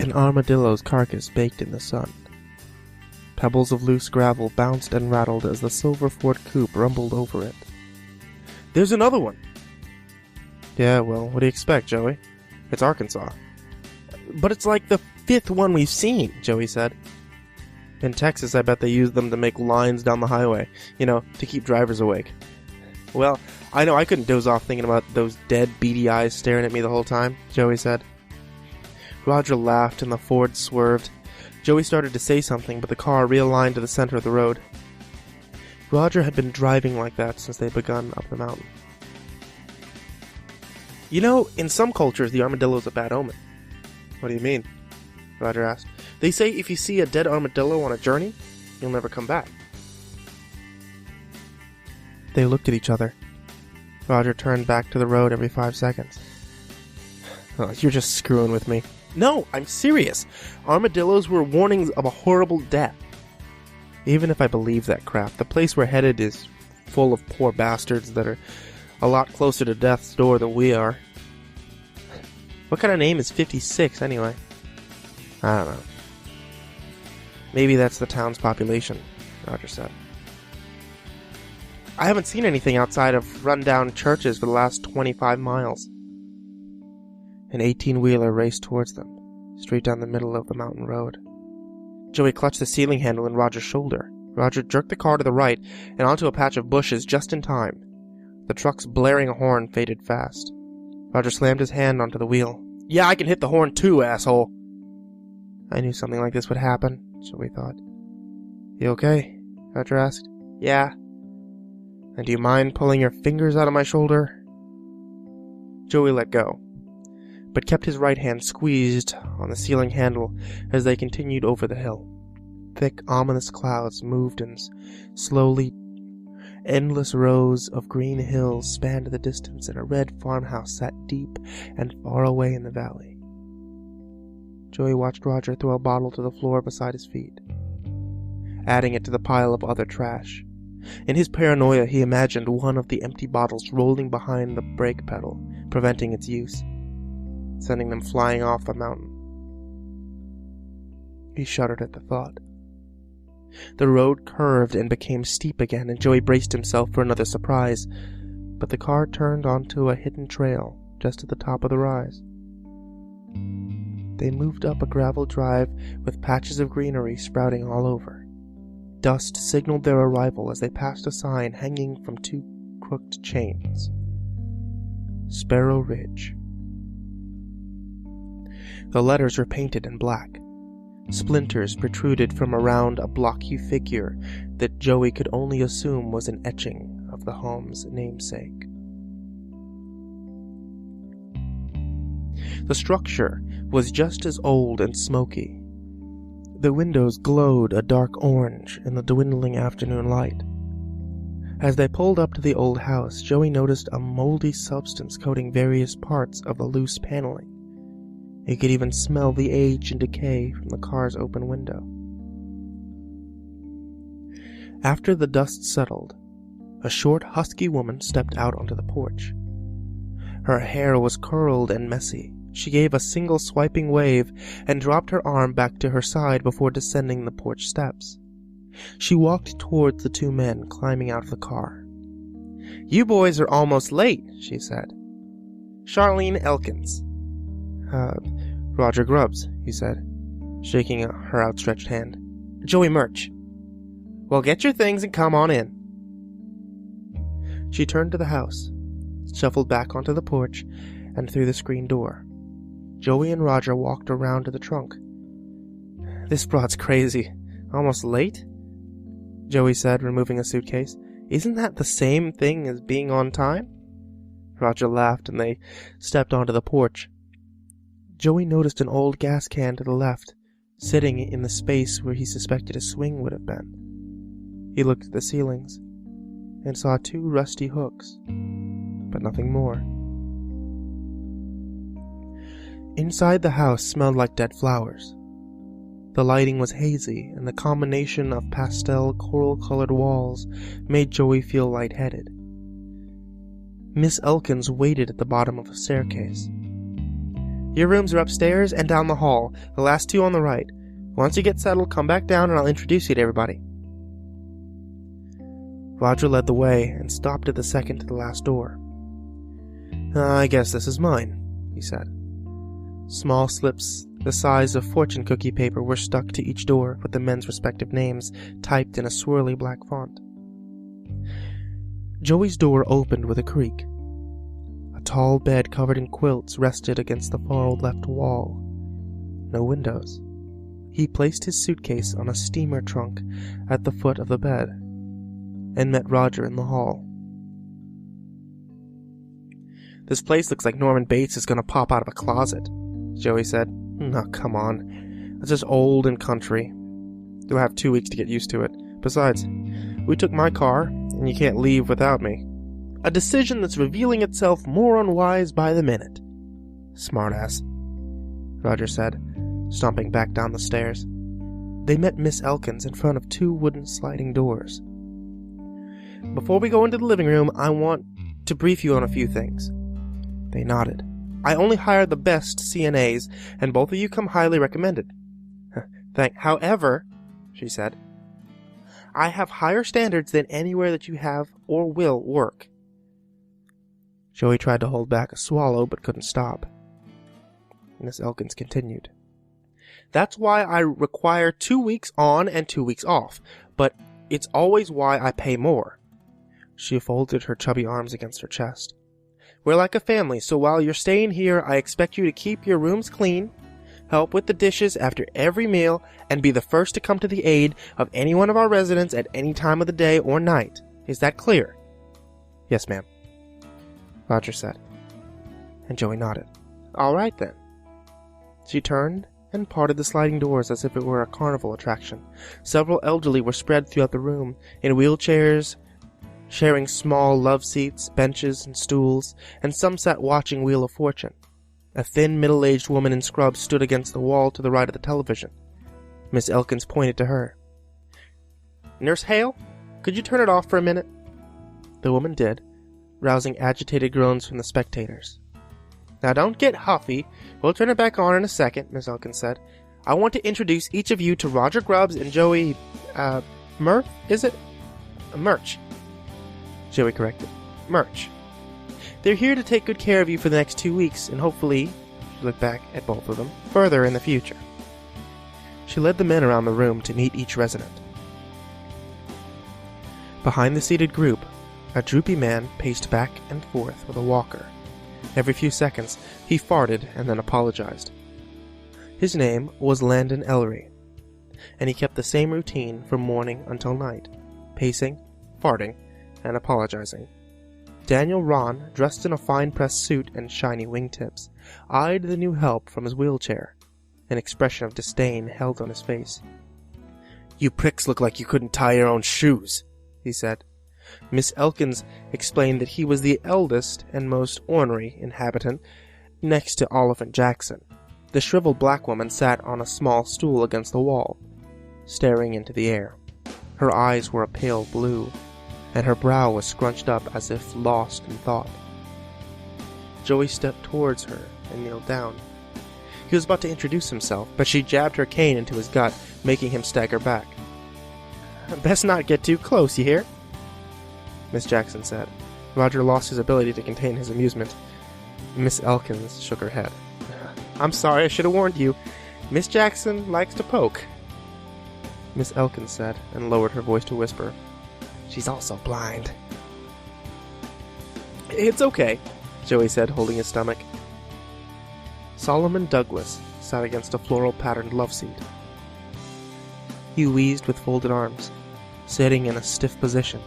an armadillo's carcass baked in the sun. Pebbles of loose gravel bounced and rattled as the silver Ford coupe rumbled over it. "There's another one!" "Yeah, well, what do you expect, Joey? It's Arkansas." "But it's like the 5th one we've seen," Joey said. "In Texas, I bet they use them to make lines down the highway, to keep drivers awake." "Well, I know I couldn't doze off thinking about those dead, beady eyes staring at me the whole time," Joey said. Roger laughed and the Ford swerved. Joey started to say something, but the car realigned to the center of the road. Roger had been driving like that since they'd begun up the mountain. In some cultures, the armadillo's a bad omen." "What do you mean?" Roger asked. "They say if you see a dead armadillo on a journey, you'll never come back." They looked at each other. Roger turned back to the road every 5 seconds. "Oh, you're just screwing with me." "No, I'm serious. Armadillos were warnings of a horrible death." "Even if I believe that crap, the place we're headed is full of poor bastards that are a lot closer to death's door than we are." "What kind of name is 56, anyway?" "I don't know. Maybe that's the town's population," Roger said. "I haven't seen anything outside of run-down churches for the last 25 miles. An 18-wheeler raced towards them, straight down the middle of the mountain road. Joey clutched the ceiling handle in Roger's shoulder. Roger jerked the car to the right and onto a patch of bushes just in time. The truck's blaring horn faded fast. Roger slammed his hand onto the wheel. "Yeah, I can hit the horn too, asshole." "I knew something like this would happen," Joey thought. "You okay?" Roger asked. "Yeah." "And do you mind pulling your fingers out of my shoulder?" Joey let go, but kept his right hand squeezed on the ceiling handle as they continued over the hill. Thick, ominous clouds moved and slowly endless rows of green hills spanned the distance, and a red farmhouse sat deep and far away in the valley. Joey watched Roger throw a bottle to the floor beside his feet, adding it to the pile of other trash. In his paranoia, he imagined one of the empty bottles rolling behind the brake pedal, preventing its use, sending them flying off the mountain. He shuddered at the thought. The road curved and became steep again, and Joey braced himself for another surprise, but the car turned onto a hidden trail just at the top of the rise. They moved up a gravel drive with patches of greenery sprouting all over. Dust signaled their arrival as they passed a sign hanging from 2 crooked chains. Sparrow Ridge. The letters were painted in black. Splinters protruded from around a blocky figure that Joey could only assume was an etching of the home's namesake. The structure was just as old and smoky. The windows glowed a dark orange in the dwindling afternoon light. As they pulled up to the old house, Joey noticed a moldy substance coating various parts of the loose paneling. He could even smell the age and decay from the car's open window. After the dust settled, a short, husky woman stepped out onto the porch. Her hair was curled and messy. She gave a single swiping wave and dropped her arm back to her side before descending the porch steps. She walked towards the 2 men climbing out of the car. "You boys are almost late," she said. "Charlene Elkins." Roger Grubbs," he said, shaking her outstretched hand. "Joey Murch." "Well, get your things and come on in." She turned to the house, shuffled back onto the porch, and through the screen door. Joey and Roger walked around to the trunk. "This broad's crazy. Almost late?" Joey said, removing a suitcase. "Isn't that the same thing as being on time?" Roger laughed, and they stepped onto the porch. Joey noticed an old gas can to the left, sitting in the space where he suspected a swing would have been. He looked at the ceilings and saw 2 rusty hooks, but nothing more. Inside the house smelled like dead flowers. The lighting was hazy, and the combination of pastel coral-colored walls made Joey feel lightheaded. Miss Elkins waited at the bottom of a staircase. Your rooms are upstairs and down the hall, the last two on the right. Once you get settled, come back down and I'll introduce you to everybody." Roger led the way and stopped at the second to the last door. "I guess this is mine," he said. Small slips the size of fortune cookie paper were stuck to each door with the men's respective names typed in a swirly black font. Joey's door opened with a creak. A tall bed covered in quilts rested against the far left wall. No windows. He placed his suitcase on a steamer trunk at the foot of the bed and met Roger in the hall. "This place looks like Norman Bates is going to pop out of a closet," Joey said. "No, come on. It's just old and country. You'll have 2 weeks to get used to it. Besides, we took my car, and you can't leave without me. A decision that's revealing itself more unwise by the minute." "Smartass," Roger said, stomping back down the stairs. They met Miss Elkins in front of 2 wooden sliding doors. "Before we go into the living room, I want to brief you on a few things." They nodded. "I only hire the best CNAs, and both of you come highly recommended." However," she said, "I have higher standards than anywhere that you have or will work." Joey tried to hold back a swallow, but couldn't stop. Miss Elkins continued. "That's why I require 2 weeks on and 2 weeks off, but it's always why I pay more." She folded her chubby arms against her chest. "We're like a family, so while you're staying here, I expect you to keep your rooms clean, help with the dishes after every meal, and be the first to come to the aid of any one of our residents at any time of the day or night. Is that clear?" "Yes, ma'am," Roger said. And Joey nodded. "All right, then." She turned and parted the sliding doors as if it were a carnival attraction. Several elderly were spread throughout the room, in wheelchairs, sharing small love seats, benches, and stools, and some sat watching Wheel of Fortune. A thin, middle-aged woman in scrubs stood against the wall to the right of the television. Miss Elkins pointed to her. "Nurse Hale, could you turn it off for a minute?" The woman did, rousing agitated groans from the spectators. "Now don't get huffy. We'll turn it back on in a second," Miss Elkins said. "I want to introduce each of you to Roger Grubbs and Joey, Murph, is it? Murch." Joey corrected. "Murch. They're here to take good care of you for the next 2 weeks, and hopefully," she looked back at both of them, "further in the future." She led the men around the room to meet each resident. Behind the seated group, a droopy man paced back and forth with a walker. Every few seconds, he farted and then apologized. His name was Landon Ellery, and he kept the same routine from morning until night, pacing, farting, and apologizing. Daniel Ron, dressed in a fine pressed suit and shiny wingtips, eyed the new help from his wheelchair. An expression of disdain held on his face. "You pricks look like you couldn't tie your own shoes," he said. Miss Elkins explained that he was the eldest and most ornery inhabitant, next to Oliphant Jackson. The shriveled black woman sat on a small stool against the wall, staring into the air. Her eyes were a pale blue, and her brow was scrunched up as if lost in thought. Joey stepped towards her and kneeled down. He was about to introduce himself, but she jabbed her cane into his gut, making him stagger back. "Best not get too close, you hear?" Miss Jackson said. Roger lost his ability to contain his amusement. Miss Elkins shook her head. "I'm sorry, I should have warned you. Miss Jackson likes to poke," Miss Elkins said, and lowered her voice to whisper. "She's also blind." "It's okay," Joey said, holding his stomach. Solomon Douglas sat against a floral-patterned love seat. He wheezed with folded arms, sitting in a stiff position.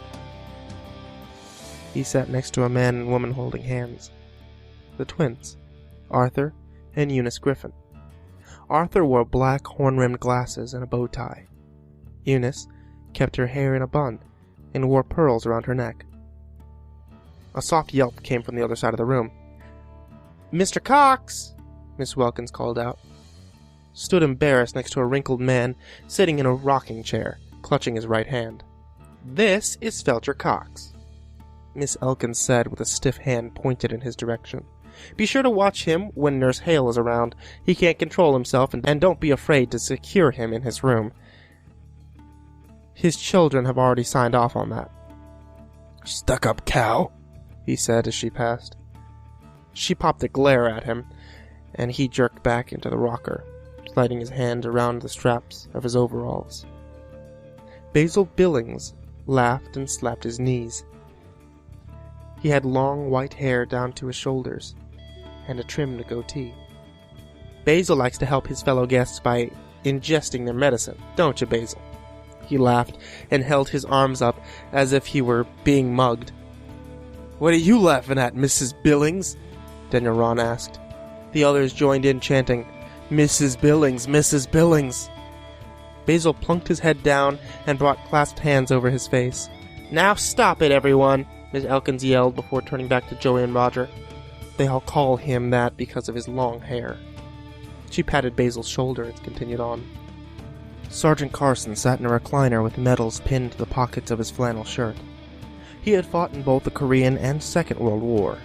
He sat next to a man and woman holding hands. The twins, Arthur and Eunice Griffin. Arthur wore black horn-rimmed glasses and a bow tie. Eunice kept her hair in a bun and wore pearls around her neck. A soft yelp came from the other side of the room. "Mr. Cox!" Miss Wilkins called out. Stood embarrassed next to a wrinkled man sitting in a rocking chair, clutching his right hand. "This is Felcher Cox," Miss Elkins said with a stiff hand pointed in his direction. Be sure to watch him when Nurse Hale is around. He can't control himself, and don't be afraid to secure him in his room. His children have already signed off on that." "Stuck-up cow," he said as she passed. She popped a glare at him, and he jerked back into the rocker, sliding his hand around the straps of his overalls. Basil Billings laughed and slapped his knees. He had long white hair down to his shoulders, and a trimmed goatee. "Basil likes to help his fellow guests by ingesting their medicine, don't you, Basil?" He laughed and held his arms up as if he were being mugged. "What are you laughing at, Mrs. Billings?" Daniel Ron asked. The others joined in chanting, "Mrs. Billings, Mrs. Billings." Basil plunked his head down and brought clasped hands over his face. "Now stop it, everyone!" Miss Elkins yelled before turning back to Joey and Roger. They all call him that because of his long hair. She patted Basil's shoulder and continued on. Sergeant Carson sat in a recliner with medals pinned to the pockets of his flannel shirt. He had fought in both the Korean and Second World War.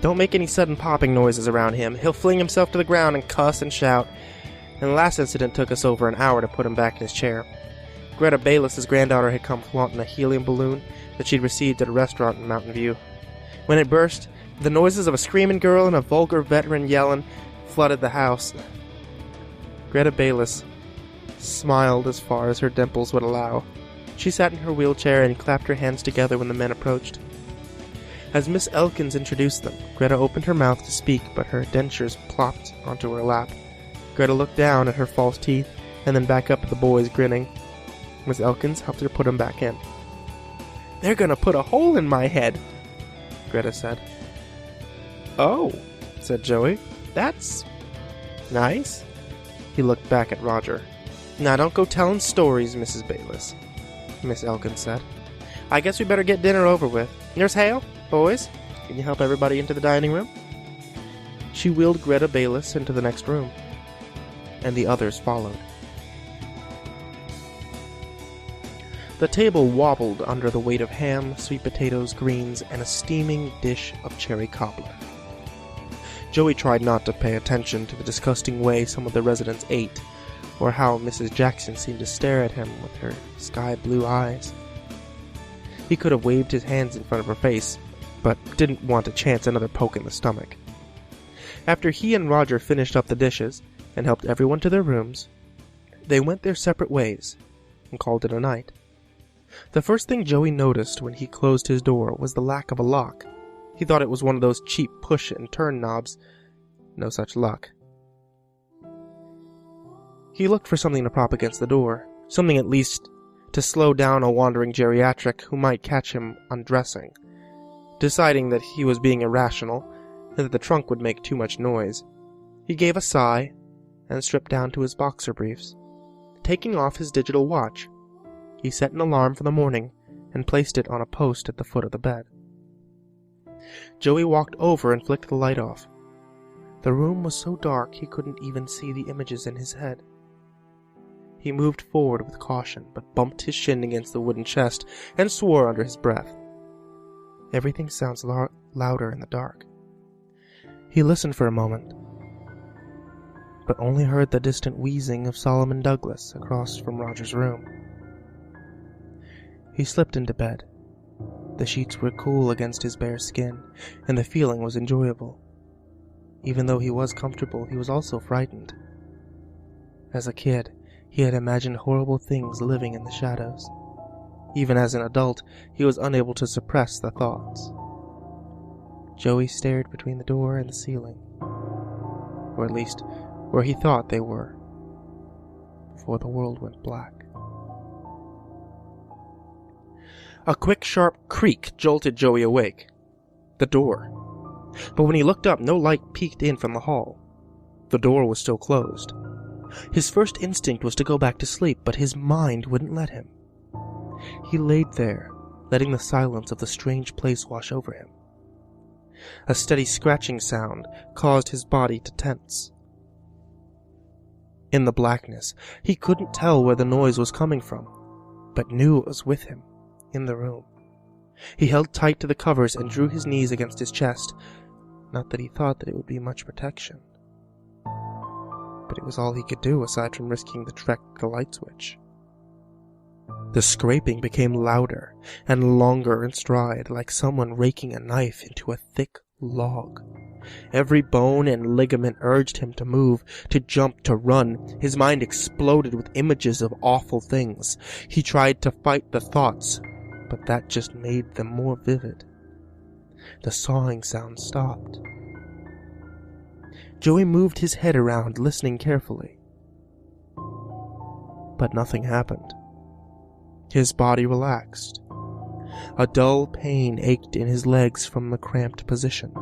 "Don't make any sudden popping noises around him. He'll fling himself to the ground and cuss and shout. And the last incident took us over an hour to put him back in his chair." Greta Bayless's granddaughter had come flaunting a helium balloon that she'd received at a restaurant in Mountain View. When it burst, the noises of a screaming girl and a vulgar veteran yelling flooded the house. Greta Bayless smiled as far as her dimples would allow. She sat in her wheelchair and clapped her hands together when the men approached. As Miss Elkins introduced them, Greta opened her mouth to speak, but her dentures plopped onto her lap. Greta looked down at her false teeth and then back up at the boys, grinning. Miss Elkins helped her put them back in. "They're gonna put a hole in my head," Greta said. "Oh," said Joey. "That's nice." He looked back at Roger. "Now don't go telling stories, Mrs. Bayless," Miss Elkins said. "I guess we better get dinner over with. Nurse Hale, boys, can you help everybody into the dining room?" She wheeled Greta Bayless into the next room, and the others followed. The table wobbled under the weight of ham, sweet potatoes, greens, and a steaming dish of cherry cobbler. Joey tried not to pay attention to the disgusting way some of the residents ate, or how Mrs. Jackson seemed to stare at him with her sky-blue eyes. He could have waved his hands in front of her face, but didn't want to chance another poke in the stomach. After he and Roger finished up the dishes and helped everyone to their rooms, they went their separate ways and called it a night. The first thing Joey noticed when he closed his door was the lack of a lock. He thought it was one of those cheap push-and-turn knobs. No such luck. He looked for something to prop against the door, something at least to slow down a wandering geriatric who might catch him undressing. Deciding that he was being irrational, and that the trunk would make too much noise, he gave a sigh and stripped down to his boxer briefs. Taking off his digital watch, he set an alarm for the morning and placed it on a post at the foot of the bed. Joey walked over and flicked the light off. The room was so dark he couldn't even see the images in his head. He moved forward with caution, but bumped his shin against the wooden chest and swore under his breath. Everything sounds louder in the dark. He listened for a moment, but only heard the distant wheezing of Solomon Douglas across from Roger's room. He slipped into bed. The sheets were cool against his bare skin, and the feeling was enjoyable. Even though he was comfortable, he was also frightened. As a kid, he had imagined horrible things living in the shadows. Even as an adult, he was unable to suppress the thoughts. Joey stared between the door and the ceiling, or at least where he thought they were, before the world went black. A quick, sharp creak jolted Joey awake. The door. But when he looked up, no light peeked in from the hall. The door was still closed. His first instinct was to go back to sleep, but his mind wouldn't let him. He laid there, letting the silence of the strange place wash over him. A steady scratching sound caused his body to tense. In the blackness, he couldn't tell where the noise was coming from, but knew it was with him, in the room. He held tight to the covers and drew his knees against his chest, Not that he thought that it would be much protection. But it was all he could do aside from risking the trek to the light switch. The scraping became louder and longer in stride, like someone raking a knife into a thick log. Every bone and ligament urged him to move, to jump, to run. His mind exploded with images of awful things. He tried to fight the thoughts, but that just made them more vivid. The sawing sound stopped. Joey moved his head around, listening carefully. But nothing happened. His body relaxed. A dull pain ached in his legs from the cramped position.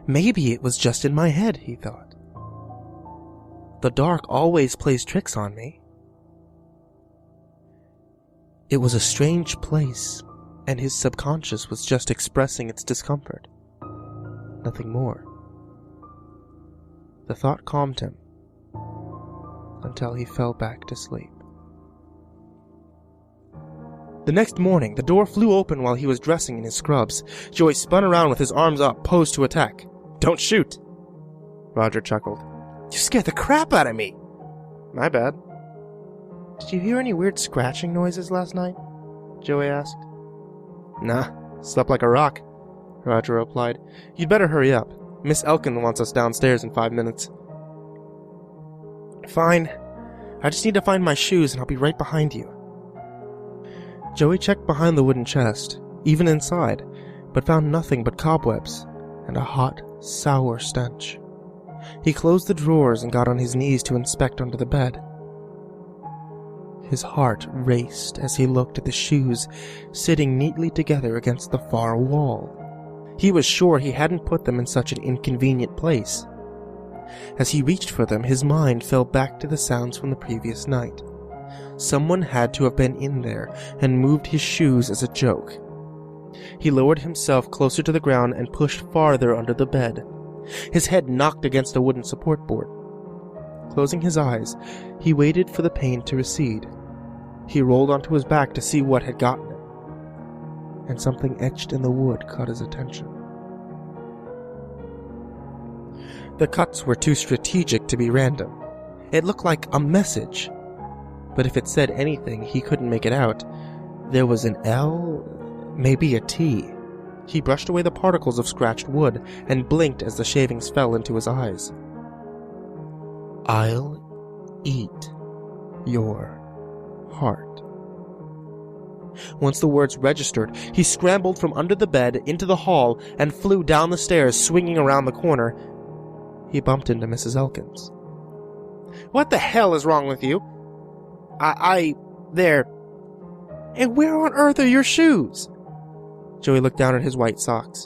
Maybe it was just in my head, he thought. The dark always plays tricks on me. It was a strange place, and his subconscious was just expressing its discomfort. Nothing more. The thought calmed him, until he fell back to sleep. The next morning, the door flew open while he was dressing in his scrubs. Joey spun around with his arms up, posed to attack. "Don't shoot!" Roger chuckled. "You scared the crap out of me!" "My bad." "Did you hear any weird scratching noises last night?" Joey asked. "Nah, slept like a rock," Roger replied. "You'd better hurry up. Miss Elkin wants us downstairs in 5 minutes. "Fine. I just need to find my shoes and I'll be right behind you." Joey checked behind the wooden chest, even inside, but found nothing but cobwebs and a hot, sour stench. He closed the drawers and got on his knees to inspect under the bed. His heart raced as he looked at the shoes sitting neatly together against the far wall. He was sure he hadn't put them in such an inconvenient place. As he reached for them, his mind fell back to the sounds from the previous night. Someone had to have been in there and moved his shoes as a joke. He lowered himself closer to the ground and pushed farther under the bed. His head knocked against a wooden support board. Closing his eyes, he waited for the pain to recede. He rolled onto his back to see what had gotten him, and something etched in the wood caught his attention. The cuts were too strategic to be random. It looked like a message, but if it said anything, he couldn't make it out. There was an L, maybe a T. He brushed away the particles of scratched wood and blinked as the shavings fell into his eyes. "I'll eat your heart." Once the words registered, he scrambled from under the bed into the hall and flew down the stairs, swinging around the corner. He bumped into Mrs. Elkins. "What the hell is wrong with you?" There. And where on earth are your shoes?" Joey looked down at his white socks.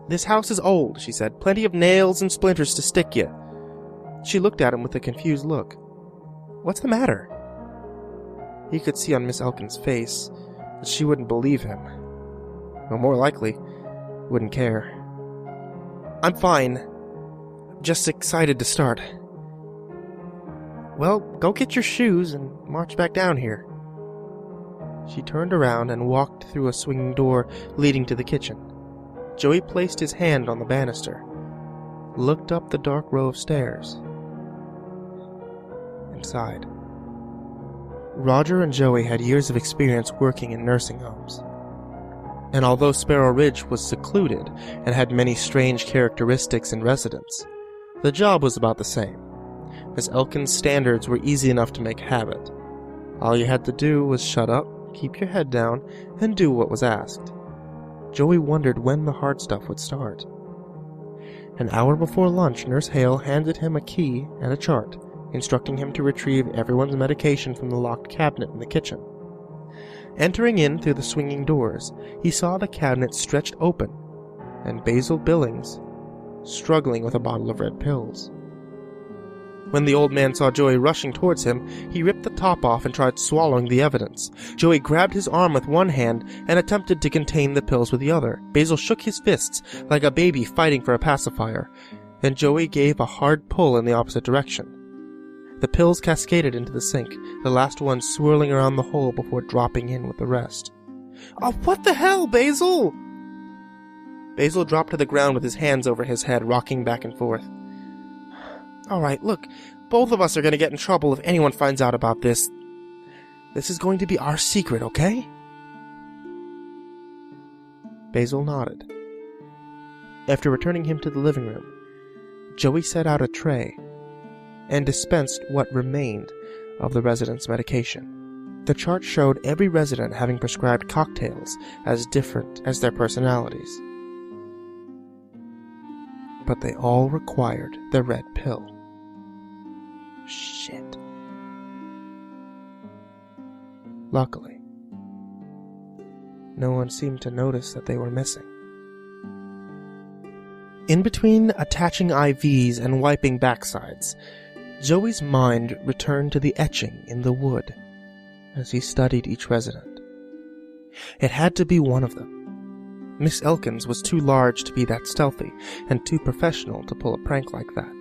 "This house is old," she said. "Plenty of nails and splinters to stick you." She looked at him with a confused look. "What's the matter?" He could see on Miss Elkin's face that she wouldn't believe him. Or more likely, wouldn't care. "I'm fine. Just excited to start." "Well, go get your shoes and march back down here." She turned around and walked through a swinging door leading to the kitchen. Joey placed his hand on the banister, looked up the dark row of stairs, and sighed. Roger and Joey had years of experience working in nursing homes. And although Sparrow Ridge was secluded and had many strange characteristics in residents, the job was about the same. Miss Elkin's standards were easy enough to make habit. All you had to do was shut up, keep your head down, and do what was asked. Joey wondered when the hard stuff would start. An hour before lunch, Nurse Hale handed him a key and a chart, instructing him to retrieve everyone's medication from the locked cabinet in the kitchen. Entering in through the swinging doors, he saw the cabinet stretched open, and Basil Billings struggling with a bottle of red pills. When the old man saw Joey rushing towards him, he ripped the top off and tried swallowing the evidence. Joey grabbed his arm with one hand and attempted to contain the pills with the other. Basil shook his fists like a baby fighting for a pacifier, and Joey gave a hard pull in the opposite direction. The pills cascaded into the sink, the last one swirling around the hole before dropping in with the rest. Oh, what the hell, Basil? Basil dropped to the ground with his hands over his head, rocking back and forth. All right, look, both of us are going to get in trouble if anyone finds out about this. This is going to be our secret, okay? Basil nodded. After returning him to the living room, Joey set out a tray and dispensed what remained of the residents' medication. The chart showed every resident having prescribed cocktails as different as their personalities. But they all required the red pill. Shit. Luckily, no one seemed to notice that they were missing. In between attaching IVs and wiping backsides, Joey's mind returned to the etching in the wood as he studied each resident. It had to be one of them. Miss Elkins was too large to be that stealthy and too professional to pull a prank like that.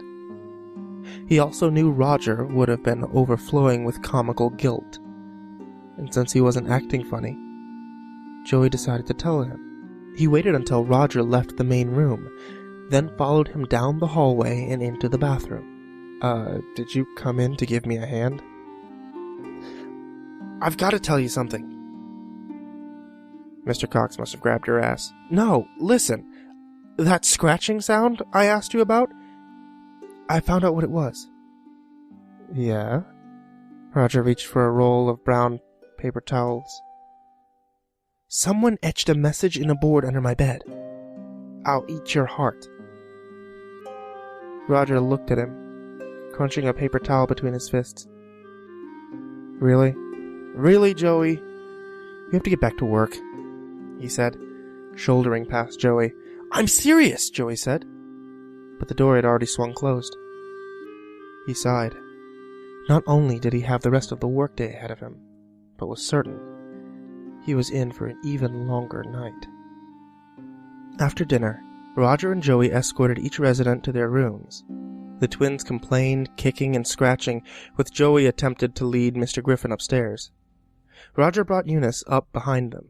He also knew Roger would have been overflowing with comical guilt. And since he wasn't acting funny, Joey decided to tell him. He waited until Roger left the main room, then followed him down the hallway and into the bathroom. Did you come in to give me a hand? I've got to tell you something. Mr. Cox must have grabbed her ass. No, listen. That scratching sound I asked you about? I found out what it was. Yeah? Roger reached for a roll of brown paper towels. Someone etched a message in a board under my bed. I'll eat your heart. Roger looked at him, crunching a paper towel between his fists. Really? Really, Joey? You have to get back to work, he said, shouldering past Joey. I'm serious, Joey said. But the door had already swung closed. He sighed. Not only did he have the rest of the workday ahead of him, but was certain he was in for an even longer night. After dinner, Roger and Joey escorted each resident to their rooms. The twins complained, kicking and scratching, with Joey attempted to lead Mr. Griffin upstairs. Roger brought Eunice up behind them,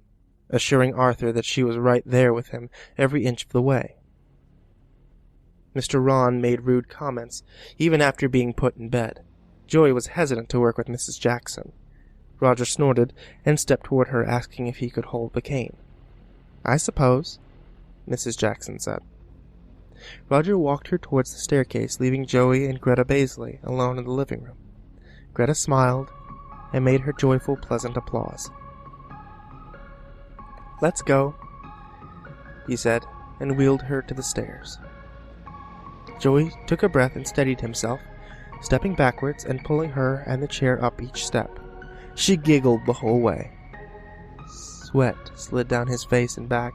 assuring Arthur that she was right there with him every inch of the way. Mr. Ron made rude comments, even after being put in bed. Joey was hesitant to work with Mrs. Jackson. Roger snorted and stepped toward her, asking if he could hold the cane. I suppose, Mrs. Jackson said. Roger walked her towards the staircase, leaving Joey and Greta Baisley alone in the living room. Greta smiled and made her joyful, pleasant applause. Let's go, he said, and wheeled her to the stairs. Joey took a breath and steadied himself, stepping backwards and pulling her and the chair up each step. She giggled the whole way. Sweat slid down his face and back,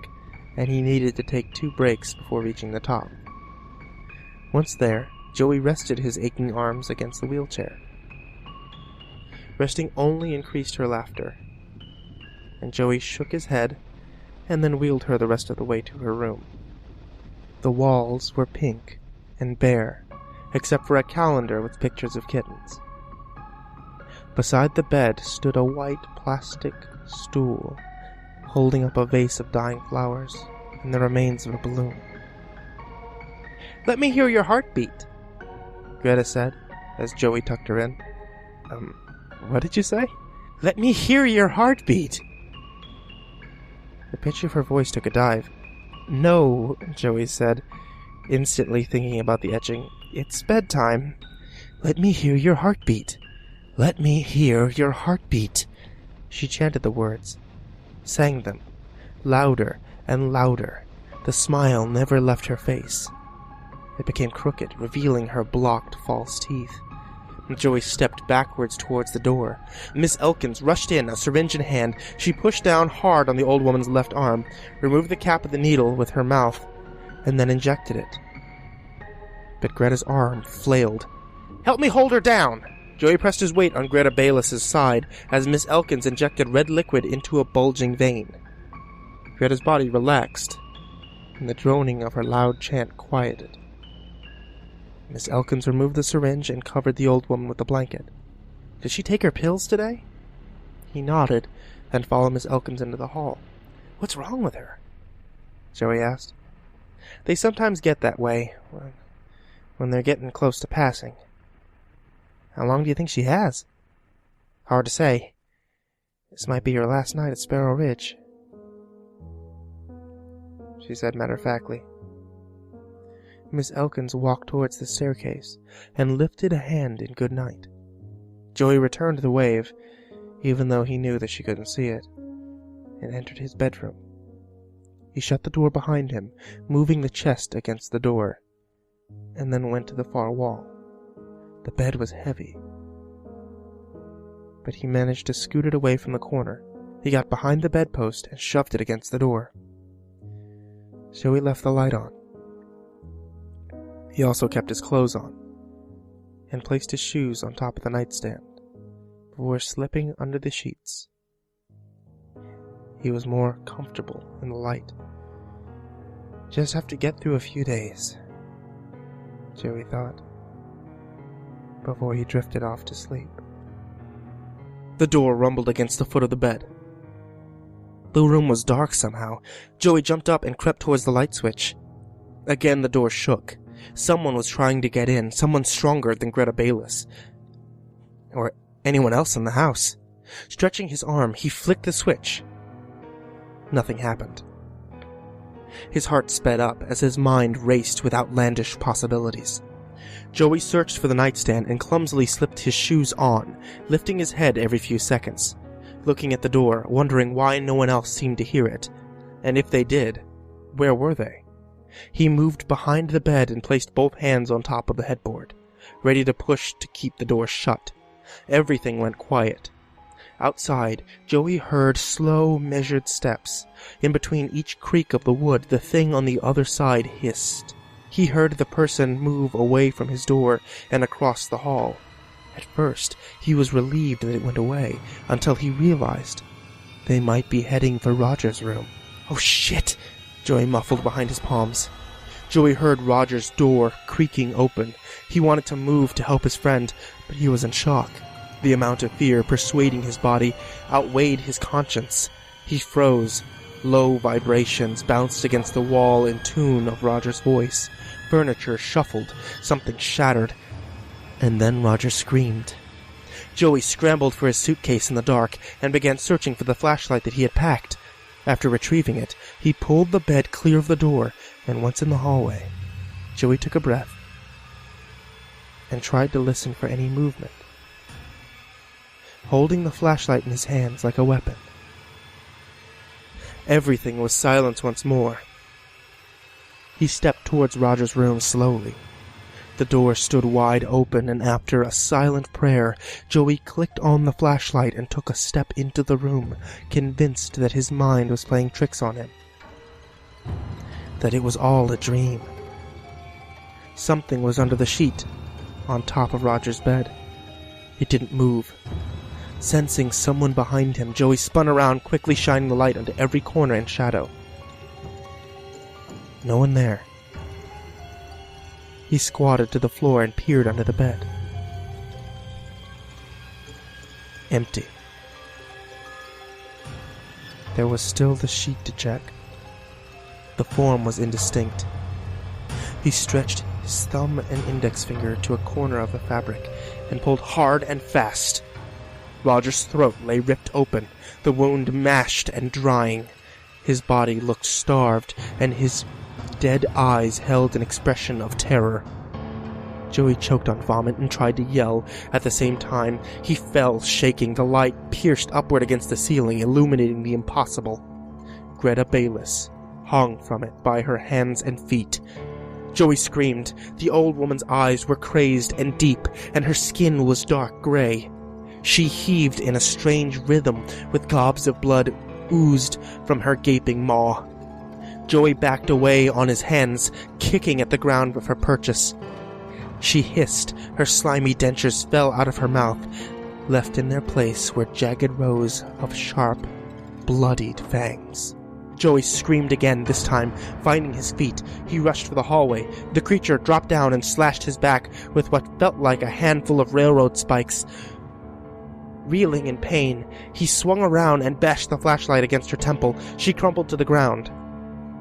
and he needed to take 2 breaks before reaching the top. Once there, Joey rested his aching arms against the wheelchair. Resting only increased her laughter, and Joey shook his head and then wheeled her the rest of the way to her room. The walls were pink and bare, except for a calendar with pictures of kittens. Beside the bed stood a white plastic stool, holding up a vase of dying flowers and the remains of a balloon. Let me hear your heartbeat, Greta said, as Joey tucked her in. What did you say? Let me hear your heartbeat. The pitch of her voice took a dive. No, Joey said, instantly thinking about the etching. It's bedtime. Let me hear your heartbeat. Let me hear your heartbeat. She chanted the words, sang them, louder and louder. The smile never left her face. It became crooked, revealing her blocked false teeth. Joey stepped backwards towards the door. Miss Elkins rushed in, a syringe in hand. She pushed down hard on the old woman's left arm, removed the cap of the needle with her mouth, and then injected it. But Greta's arm flailed. Help me hold her down! Joey pressed his weight on Greta Bayless's side as Miss Elkins injected red liquid into a bulging vein. Greta's body relaxed, and the droning of her loud chant quieted. Miss Elkins removed the syringe and covered the old woman with a blanket. Did she take her pills today? He nodded, then followed Miss Elkins into the hall. "What's wrong with her?" Joey asked. "They sometimes get that way, when they're getting close to passing." "How long do you think she has?" "Hard to say. This might be her last night at Sparrow Ridge," she said matter-of-factly. Miss Elkins walked towards the staircase and lifted a hand in good night. Joey returned the wave, even though he knew that she couldn't see it, and entered his bedroom. He shut the door behind him, moving the chest against the door, and then went to the far wall. The bed was heavy, but he managed to scoot it away from the corner. He got behind the bedpost and shoved it against the door. Joey left the light on. He also kept his clothes on, and placed his shoes on top of the nightstand, before slipping under the sheets. He was more comfortable in the light. Just have to get through a few days, Joey thought, before he drifted off to sleep. The door rumbled against the foot of the bed. The room was dark somehow. Joey jumped up and crept towards the light switch. Again the door shook. Someone was trying to get in, someone stronger than Greta Bayless, or anyone else in the house. Stretching his arm, he flicked the switch. Nothing happened. His heart sped up as his mind raced with outlandish possibilities. Joey searched for the nightstand and clumsily slipped his shoes on, lifting his head every few seconds, looking at the door, wondering why no one else seemed to hear it, and if they did, where were they? He moved behind the bed and placed both hands on top of the headboard, ready to push to keep the door shut. Everything went quiet. Outside, Joey heard slow, measured steps. In between each creak of the wood, the thing on the other side hissed. He heard the person move away from his door and across the hall. At first, he was relieved that it went away, until he realized they might be heading for Roger's room. "Oh shit!" Joey muffled behind his palms. Joey heard Roger's door creaking open. He wanted to move to help his friend, but he was in shock. The amount of fear persuading his body outweighed his conscience. He froze. Low vibrations bounced against the wall in tune of Roger's voice. Furniture shuffled, something shattered, and then Roger screamed. Joey scrambled for his suitcase in the dark and began searching for the flashlight that he had packed. After retrieving it, he pulled the bed clear of the door, and once in the hallway, Joey took a breath and tried to listen for any movement, holding the flashlight in his hands like a weapon. Everything was silence once more. He stepped towards Roger's room slowly. The door stood wide open, and after a silent prayer, Joey clicked on the flashlight and took a step into the room, convinced that his mind was playing tricks on him, that it was all a dream. Something was under the sheet, on top of Roger's bed. It didn't move. Sensing someone behind him, Joey spun around, quickly shining the light onto every corner and shadow. No one there. He squatted to the floor and peered under the bed. Empty. There was still the sheet to check. The form was indistinct. He stretched his thumb and index finger to a corner of the fabric and pulled hard and fast. Roger's throat lay ripped open, the wound mashed and drying. His body looked starved, and his dead eyes held an expression of terror. Joey choked on vomit and tried to yell. At the same time, he fell, shaking. The light pierced upward against the ceiling, illuminating the impossible. Greta Bayless hung from it by her hands and feet. Joey screamed. The old woman's eyes were crazed and deep, and her skin was dark gray. She heaved in a strange rhythm, with gobs of blood oozed from her gaping maw. Joey backed away on his hands, kicking at the ground with her purchase. She hissed. Her slimy dentures fell out of her mouth. Left in their place were jagged rows of sharp, bloodied fangs. Joey screamed again, this time finding his feet. He rushed for the hallway. The creature dropped down and slashed his back with what felt like a handful of railroad spikes. Reeling in pain, he swung around and bashed the flashlight against her temple. She crumpled to the ground.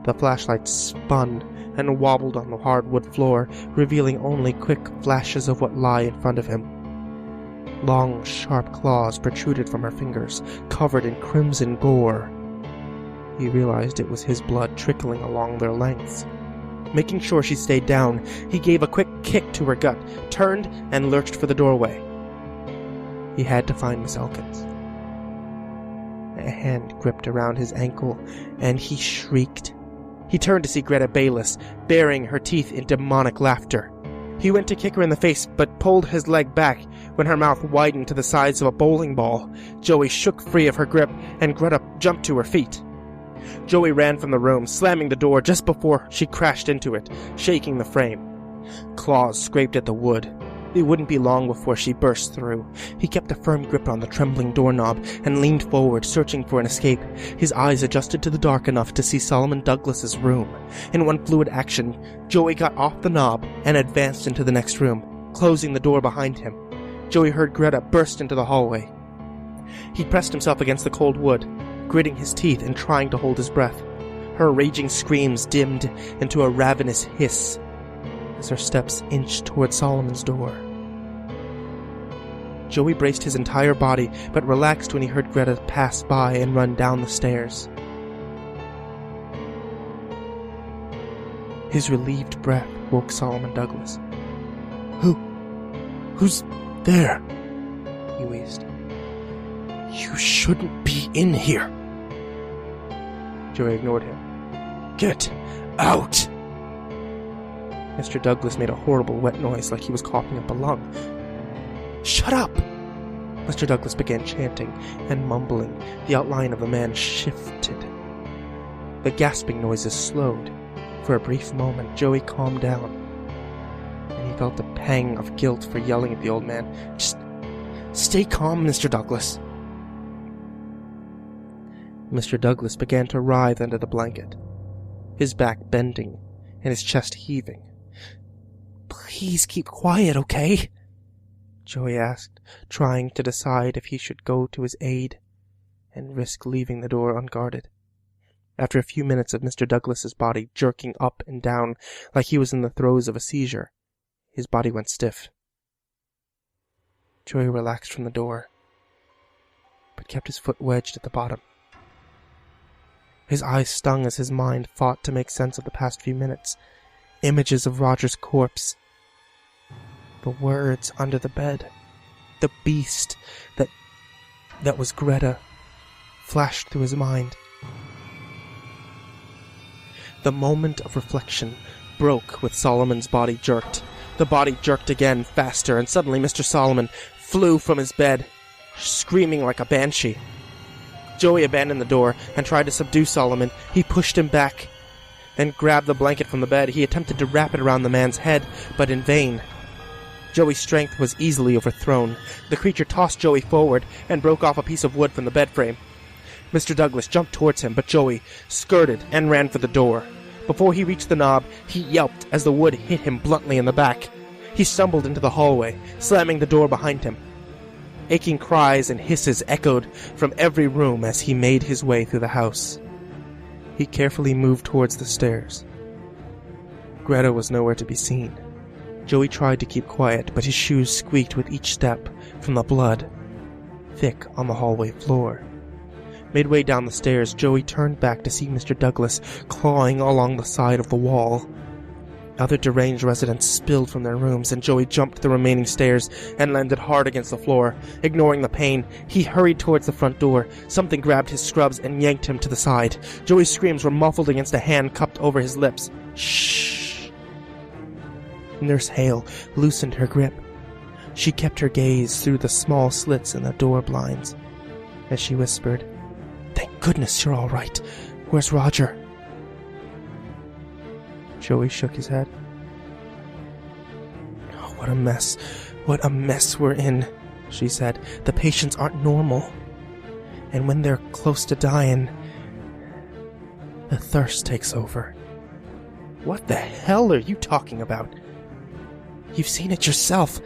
The flashlight spun and wobbled on the hardwood floor, revealing only quick flashes of what lay in front of him. Long, sharp claws protruded from her fingers, covered in crimson gore. He realized it was his blood trickling along their lengths. Making sure she stayed down, he gave a quick kick to her gut, turned, and lurched for the doorway. He had to find Miss Elkins. A hand gripped around his ankle, and he shrieked. He turned to see Greta Bayless, baring her teeth in demonic laughter. He went to kick her in the face, but pulled his leg back when her mouth widened to the size of a bowling ball. Joey shook free of her grip, and Greta jumped to her feet. Joey ran from the room, slamming the door just before she crashed into it, shaking the frame. Claws scraped at the wood. It wouldn't be long before she burst through. He kept a firm grip on the trembling doorknob and leaned forward, searching for an escape. His eyes adjusted to the dark enough to see Solomon Douglas's room. In one fluid action, Joey got off the knob and advanced into the next room, closing the door behind him. Joey heard Greta burst into the hallway. He pressed himself against the cold wood, gritting his teeth and trying to hold his breath. Her raging screams dimmed into a ravenous hiss as her steps inched toward Solomon's door. Joey braced his entire body, but relaxed when he heard Greta pass by and run down the stairs. His relieved breath woke Solomon Douglas. Who's there?" he wheezed. "You shouldn't be in here." Joey ignored him. "Get out!" Mr. Douglas made a horrible wet noise like he was coughing up a lung. "Shut up!" Mr. Douglas began chanting and mumbling. The outline of the man shifted. The gasping noises slowed. For a brief moment, Joey calmed down, and he felt a pang of guilt for yelling at the old man. "Just stay calm, Mr. Douglas." Mr. Douglas began to writhe under the blanket, his back bending and his chest heaving. "Please keep quiet, okay?" Joey asked, trying to decide if he should go to his aid and risk leaving the door unguarded. After a few minutes of Mr. Douglas's body jerking up and down like he was in the throes of a seizure, his body went stiff. Joey relaxed from the door, but kept his foot wedged at the bottom. His eyes stung as his mind fought to make sense of the past few minutes. Images of Roger's corpse. The words under the bed. The beast that was Greta flashed through his mind. The moment of reflection broke with Solomon's body jerked. The body jerked again, faster, and suddenly Mr. Solomon flew from his bed, screaming like a banshee. Joey abandoned the door and tried to subdue Solomon. He pushed him back and grabbed the blanket from the bed. He attempted to wrap it around the man's head, but in vain. Joey's strength was easily overthrown. The creature tossed Joey forward and broke off a piece of wood from the bed frame. Mr. Douglas jumped towards him, but Joey skirted and ran for the door. Before he reached the knob, he yelped as the wood hit him bluntly in the back. He stumbled into the hallway, slamming the door behind him. Aching cries and hisses echoed from every room as he made his way through the house. He carefully moved towards the stairs. Greta was nowhere to be seen. Joey tried to keep quiet, but his shoes squeaked with each step from the blood thick on the hallway floor. Midway down the stairs, Joey turned back to see Mr. Douglas clawing along the side of the wall. Other deranged residents spilled from their rooms, and Joey jumped the remaining stairs and landed hard against the floor. Ignoring the pain, he hurried towards the front door. Something grabbed his scrubs and yanked him to the side. Joey's screams were muffled against a hand cupped over his lips. "Shh!" Nurse Hale loosened her grip. She kept her gaze through the small slits in the door blinds as she whispered, "Thank goodness you're all right. Where's Roger?" Joey shook his head. "Oh, what a mess. What a mess we're in," she said. "The patients aren't normal. And when they're close to dying, the thirst takes over." "What the hell are you talking about?" "You've seen it yourself.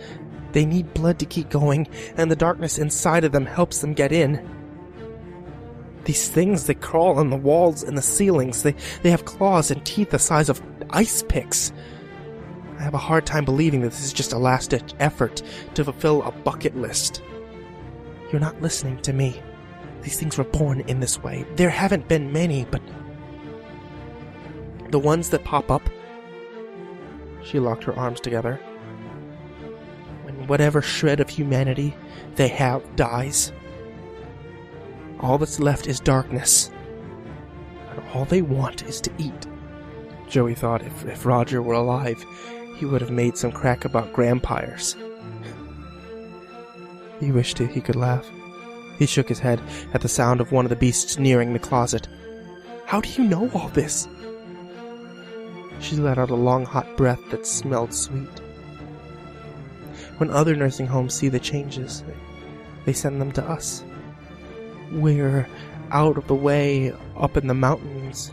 They need blood to keep going, and the darkness inside of them helps them get in. These things, they crawl on the walls and the ceilings. They have claws and teeth the size of ice picks. I have a hard time believing that this is just a last-ditch effort to fulfill a bucket list. You're not listening to me. These things were born in this way. There haven't been many, but the ones that pop up. She locked her arms together. When whatever shred of humanity they have dies, all that's left is darkness. And all they want is to eat. Joey thought if Roger were alive, he would have made some crack about grampires. He wished he could laugh. He shook his head at the sound of one of the beasts nearing the closet. How do you know all this? She let out a long hot breath that smelled sweet. When other nursing homes see the changes, they send them to us. We're out of the way, up in the mountains.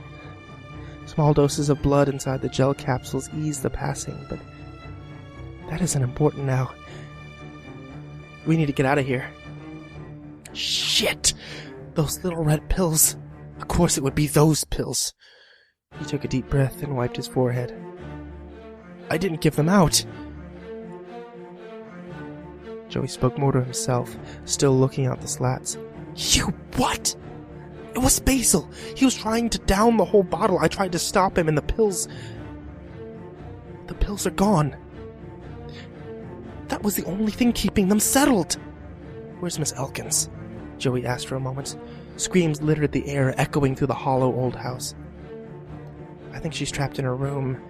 Small doses of blood inside the gel capsules ease the passing, but that isn't important now. We need to get out of here. Shit! Those little red pills. Of course it would be those pills. He took a deep breath and wiped his forehead. I didn't give them out. Joey spoke more to himself, still looking out the slats. You what? It was Basil. He was trying to down the whole bottle. I tried to stop him, and the pills are gone. That was the only thing keeping them settled. Where's Miss Elkins? Joey asked for a moment. Screams littered the air, echoing through the hollow old house. I think she's trapped in her room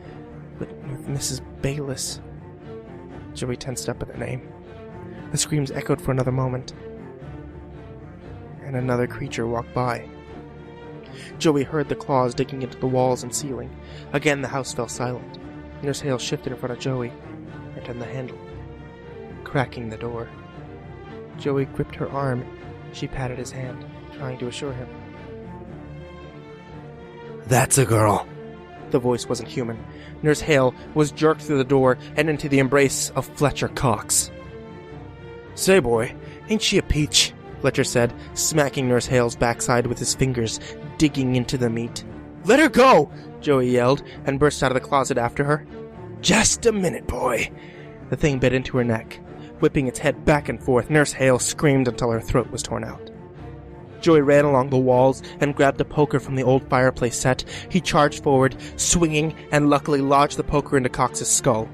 with Mrs. Bayliss. Joey tensed up at the name. The screams echoed for another moment, and another creature walked by. Joey heard the claws digging into the walls and ceiling. Again the house fell silent. Nurse Hale shifted in front of Joey and turned the handle, cracking the door. Joey gripped her arm. She patted his hand, trying to assure him. That's a girl. The voice wasn't human. Nurse Hale was jerked through the door and into the embrace of Fletcher Cox. Say, boy, ain't she a peach? Fletcher said, smacking Nurse Hale's backside with his fingers, digging into the meat. Let her go! Joey yelled, and burst out of the closet after her. Just a minute, boy. The thing bit into her neck. Whipping its head back and forth, Nurse Hale screamed until her throat was torn out. Joey ran along the walls and grabbed a poker from the old fireplace set. He charged forward, swinging, and luckily lodged the poker into Cox's skull.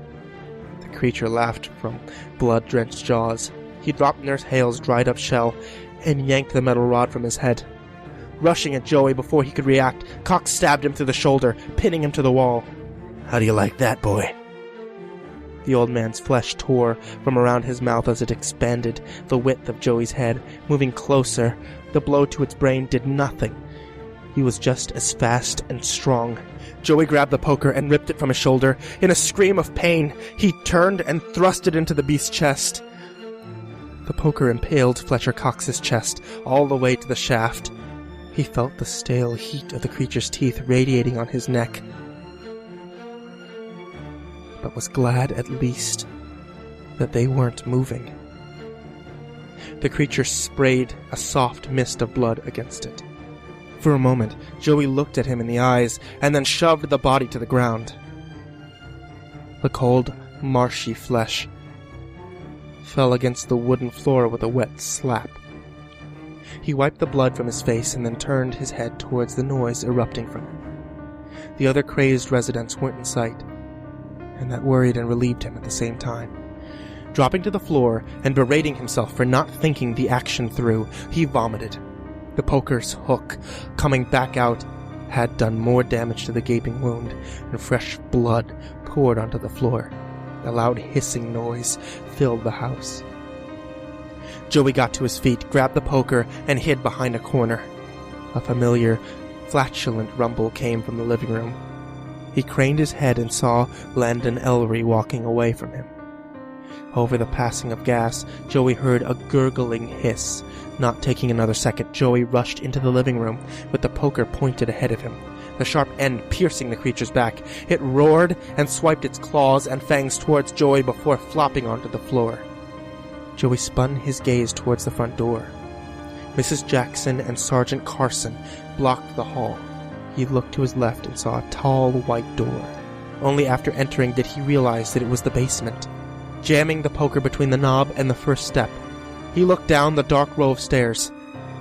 The creature laughed from blood-drenched jaws. He dropped Nurse Hale's dried-up shell and yanked the metal rod from his head. Rushing at Joey before he could react, Cox stabbed him through the shoulder, pinning him to the wall. How do you like that, boy? The old man's flesh tore from around his mouth as it expanded the width of Joey's head, moving closer. The blow to its brain did nothing. He was just as fast and strong. Joey grabbed the poker and ripped it from his shoulder. In a scream of pain, he turned and thrust it into the beast's chest. The poker impaled Fletcher Cox's chest all the way to the shaft. He felt the stale heat of the creature's teeth radiating on his neck, but was glad at least that they weren't moving. The creature sprayed a soft mist of blood against it. For a moment, Joey looked at him in the eyes and then shoved the body to the ground. The cold, marshy flesh fell against the wooden floor with a wet slap. He wiped the blood from his face and then turned his head towards the noise erupting from him. The other crazed residents weren't in sight, and that worried and relieved him at the same time. Dropping to the floor and berating himself for not thinking the action through, he vomited. The poker's hook, coming back out, had done more damage to the gaping wound, and fresh blood poured onto the floor. A loud hissing noise filled the house. Joey got to his feet, grabbed the poker, and hid behind a corner. A familiar, flatulent rumble came from the living room. He craned his head and saw Landon Ellery walking away from him. Over the passing of gas, Joey heard a gurgling hiss. Not taking another second, Joey rushed into the living room with the poker pointed ahead of him, the sharp end piercing the creature's back. It roared and swiped its claws and fangs towards Joey before flopping onto the floor. Joey spun his gaze towards the front door. Mrs. Jackson and Sergeant Carson blocked the hall. He looked to his left and saw a tall white door. Only after entering did he realize that it was the basement. Jamming the poker between the knob and the first step, he looked down the dark row of stairs.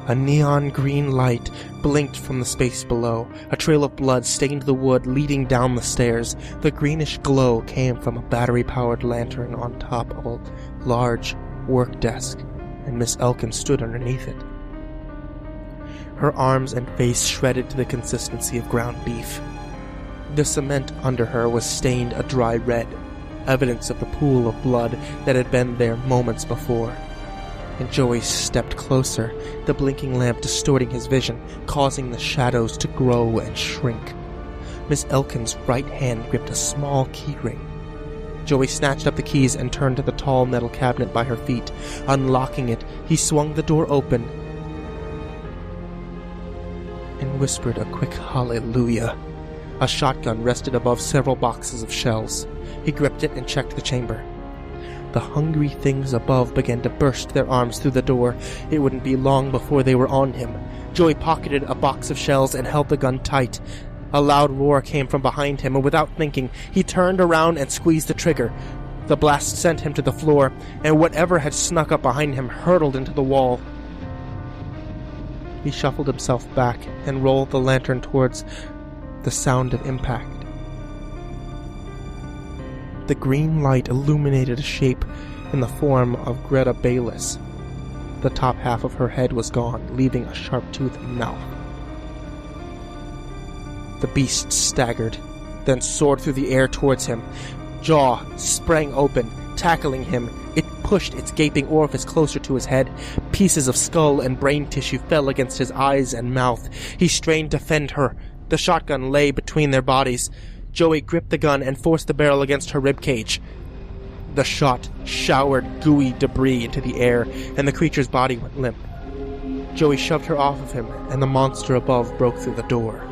A neon green light blinked from the space below. A trail of blood stained the wood leading down the stairs. The greenish glow came from a battery-powered lantern on top of a large work desk, and Miss Elkins stood underneath it. Her arms and face shredded to the consistency of ground beef. The cement under her was stained a dry red, evidence of the pool of blood that had been there moments before. And Joey stepped closer, the blinking lamp distorting his vision, causing the shadows to grow and shrink. Miss Elkins' right hand gripped a small key ring. Joey snatched up the keys and turned to the tall metal cabinet by her feet. Unlocking it, he swung the door open and whispered a quick hallelujah. A shotgun rested above several boxes of shells. He gripped it and checked the chamber. The hungry things above began to burst their arms through the door. It wouldn't be long before they were on him. Joey pocketed a box of shells and held the gun tight. A loud roar came from behind him, and without thinking, he turned around and squeezed the trigger. The blast sent him to the floor, and whatever had snuck up behind him hurtled into the wall. He shuffled himself back and rolled the lantern towards the sound of impact. The green light illuminated a shape in the form of Greta Bayliss. The top half of her head was gone, leaving a sharp-toothed mouth. The beast staggered, then soared through the air towards him. Jaw sprang open, tackling him. It pushed its gaping orifice closer to his head. Pieces of skull and brain tissue fell against his eyes and mouth. He strained to fend her. The shotgun lay between their bodies. Joey gripped the gun and forced the barrel against her ribcage. The shot showered gooey debris into the air, and the creature's body went limp. Joey shoved her off of him, and the monster above broke through the door.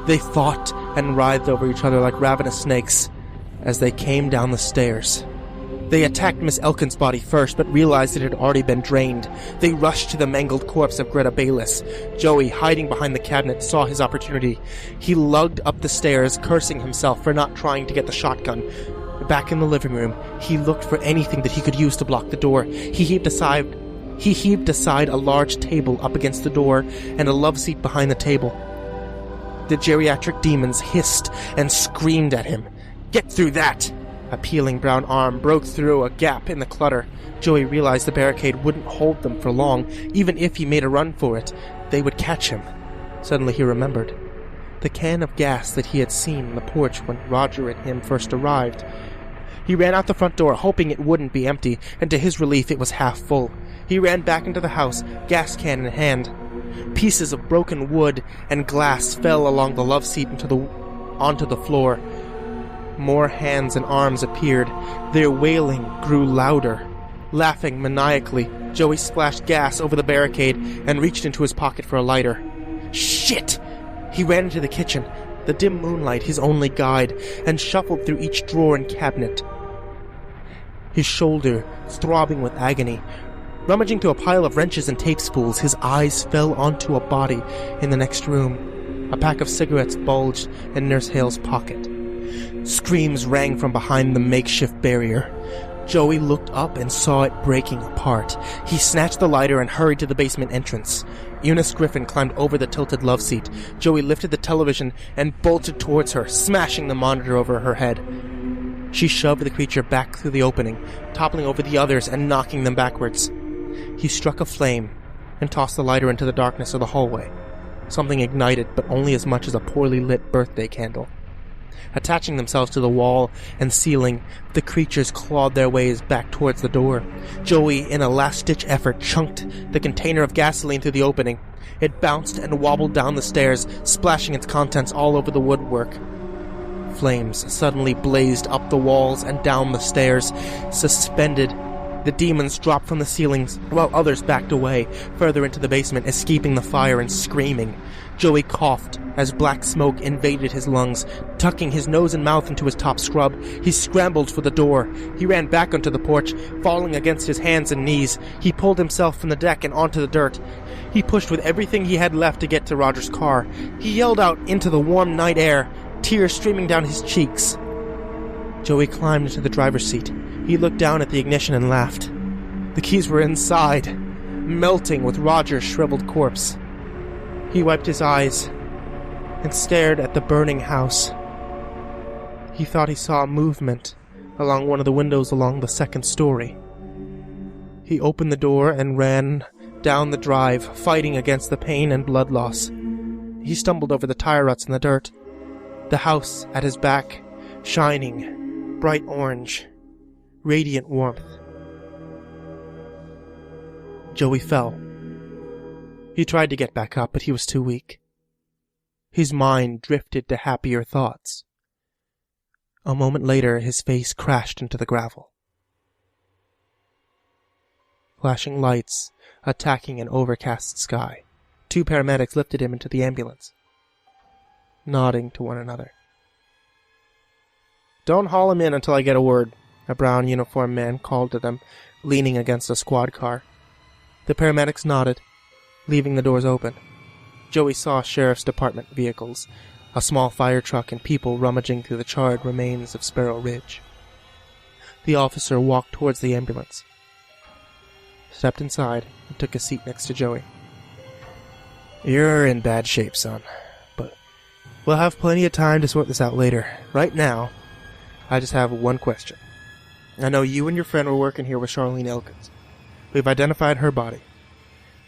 They fought and writhed over each other like ravenous snakes as they came down the stairs. They attacked Miss Elkins' body first, but realized it had already been drained. They rushed to the mangled corpse of Greta Bayliss. Joey, hiding behind the cabinet, saw his opportunity. He lugged up the stairs, cursing himself for not trying to get the shotgun. Back in the living room, he looked for anything that he could use to block the door. He heaved aside a large table up against the door and a love seat behind the table. The geriatric demons hissed and screamed at him. "Get through that!" A peeling brown arm broke through a gap in the clutter. Joey realized the barricade wouldn't hold them for long. Even if he made a run for it, they would catch him. Suddenly he remembered the can of gas that he had seen on the porch when Roger and him first arrived. He ran out the front door, hoping it wouldn't be empty, and to his relief it was half full. He ran back into the house, gas can in hand. Pieces of broken wood and glass fell along the love seat onto the floor. More hands and arms appeared. Their wailing grew louder. Laughing maniacally, Joey splashed gas over the barricade and reached into his pocket for a lighter. Shit! He ran into the kitchen, the dim moonlight his only guide, and shuffled through each drawer and cabinet. His shoulder throbbing with agony. Rummaging through a pile of wrenches and tape spools, his eyes fell onto a body in the next room. A pack of cigarettes bulged in Nurse Hale's pocket. Screams rang from behind the makeshift barrier. Joey looked up and saw it breaking apart. He snatched the lighter and hurried to the basement entrance. Eunice Griffin climbed over the tilted love seat. Joey lifted the television and bolted towards her, smashing the monitor over her head. She shoved the creature back through the opening, toppling over the others and knocking them backwards. He struck a flame and tossed the lighter into the darkness of the hallway. Something ignited, but only as much as a poorly lit birthday candle. Attaching themselves to the wall and ceiling, the creatures clawed their ways back towards the door. Joey, in a last-ditch effort, chunked the container of gasoline through the opening. It bounced and wobbled down the stairs, splashing its contents all over the woodwork. Flames suddenly blazed up the walls and down the stairs. Suspended, the demons dropped from the ceilings, while others backed away, further into the basement, escaping the fire and screaming. Joey coughed as black smoke invaded his lungs. Tucking his nose and mouth into his top scrub, he scrambled for the door. He ran back onto the porch, falling against his hands and knees. He pulled himself from the deck and onto the dirt. He pushed with everything he had left to get to Roger's car. He yelled out into the warm night air, tears streaming down his cheeks. Joey climbed into the driver's seat. He looked down at the ignition and laughed. The keys were inside, melting with Roger's shriveled corpse. He wiped his eyes and stared at the burning house. He thought he saw movement along one of the windows along the second story. He opened the door and ran down the drive, fighting against the pain and blood loss. He stumbled over the tire ruts in the dirt. The house at his back, shining, bright orange, radiant warmth. Joey fell. He tried to get back up, but he was too weak. His mind drifted to happier thoughts. A moment later, his face crashed into the gravel. Flashing lights attacking an overcast sky. 2 paramedics lifted him into the ambulance, nodding to one another. "Don't haul him in until I get a word," a brown uniformed man called to them, leaning against a squad car. The paramedics nodded, leaving the doors open. Joey saw sheriff's department vehicles, a small fire truck, and people rummaging through the charred remains of Sparrow Ridge. The officer walked towards the ambulance, stepped inside, and took a seat next to Joey. "You're in bad shape, son, but we'll have plenty of time to sort this out later. Right now, I just have one question. I know you and your friend were working here with Charlene Elkins. We've identified her body.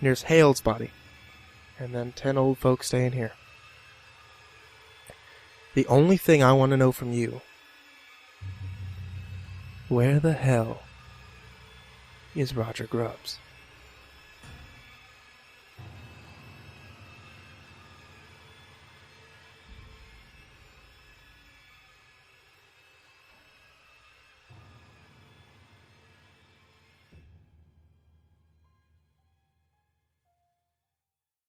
There's Hale's body. And then 10 old folks staying here. The only thing I want to know from you, where the hell is Roger Grubbs?"